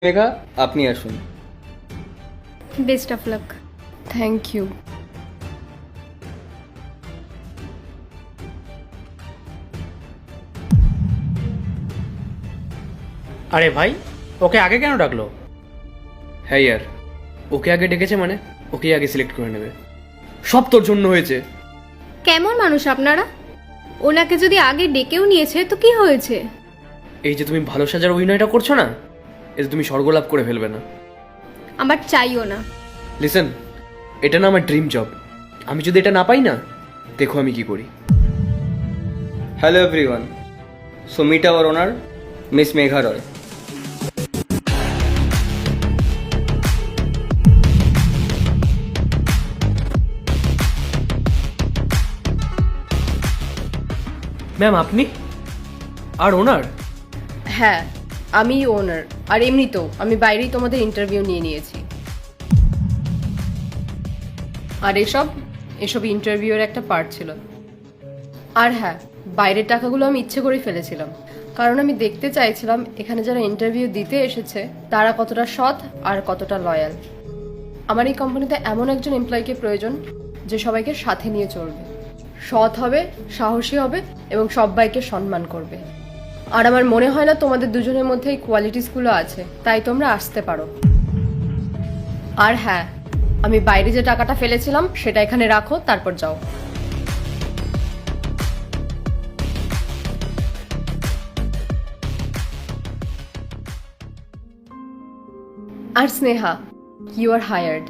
মেঘা, আপনি আসুন। Best of luck. Thank you. আরে ভাই, ওকে আগে কেন ডাকলো? হ্যাঁ ইয়ার, ওকে আগে ডেকেছে মানে ওকেই আগে সিলেক্ট করে নেবে। সব তোর জন্য হয়েছে। কেমন মানুষ আপনারা? ওনাকে যদি আগে ডেকেও নিয়েছে তো কি হয়েছে? এই যে তুমি ভালো সাজার অভিনয়টা করছো না, এতে তুমি স্বর্গলাভ করে ফেলবে না। আমার চাইও না। লিসেন, এটা না আমার ড্রিম জব। আমি যদি এটা না পাই না, দেখো আমি কি করি। Hello everyone, so meet our owner miss Megha Roy. Ma'am আপনি আর ওনার? হ্যাঁ, আমি ওনার। আর এমনিতেও আমি বাইরেই তোমাদের ইন্টারভিউ নিয়ে নিয়েছি। আর এসব ইন্টারভিউয়ের একটা পার্ট ছিল। আর হ্যাঁ, বাইরের টাকাগুলো আমি ইচ্ছে করে ফেলেছিলাম, কারণ আমি দেখতে চাইছিলাম এখানে যারা ইন্টারভিউ দিতে এসেছে তারা কতটা সৎ আর কতটা লয়াল। আমার এই কোম্পানিতে এমন একজন এমপ্লয়িকে প্রয়োজন যে সবাইকে সাথে নিয়ে চলবে, সৎ হবে, সাহসী হবে এবং সবাইকে সম্মান করবে। আর আমার মনে হয় না তোমাদের দুজনের মধ্যে এই কোয়ালিটিসগুলো আছে, তাই তোমরা আসতে পারো। আর হ্যাঁ, আমি বাইরে যে টাকাটা ফেলেছিলাম সেটা এখানে রাখো, তারপর যাও। আর Sneha, you are hired.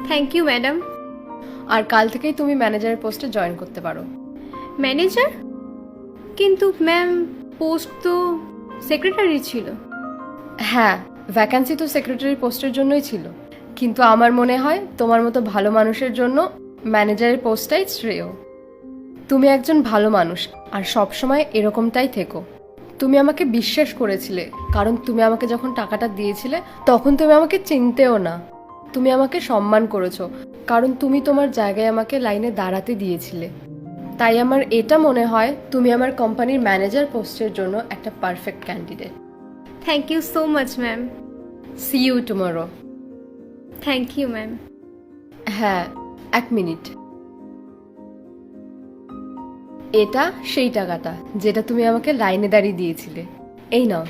Thank you madam. আর কাল থেকেই তুমি ম্যানেজারের পোস্টে জয়েন করতে পারো। ম্যানেজার? কিন্তু ম্যাম, পোস্ট তো সেক্রেটারি ছিল। হ্যাঁ, ভ্যাকান্সি তো সেক্রেটারি পোস্টের জন্যই ছিল, কিন্তু আমার মনে হয় তোমার মতো ভালো মানুষের জন্য ম্যানেজারের পোস্টটাই শ্রেয়। তুমি একজন ভালো মানুষ আর সবসময় এরকমটাই থেকো। তুমি আমাকে বিশ্বাস করেছিলে, কারণ তুমি আমাকে যখন টাকাটা দিয়েছিলে তখন তুমি আমাকে চিনতেও না। তুমি আমাকে সম্মান করেছো, কারণ তুমি তোমার জায়গায় আমাকে লাইনে দাঁড়াতে দিয়েছিলে। তাই আমার এটা মনে হয় তুমি আমার কোম্পানির ম্যানেজার পোস্টের জন্য একটা perfect candidate. Thank you so much ma'am. See you tomorrow. Thank you ma'am. হ্যাঁ, এক মিনিট। এটা সেই টাকাটা যেটা তুমি আমাকে লাইনে দাঁড়িয়ে দিয়েছিলে, এই নাও।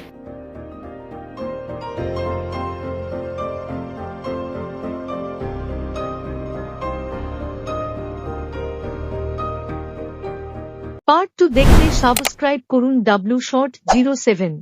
পার্ট 2 দেখতে সাবস্ক্রাইব করুন W Short 07।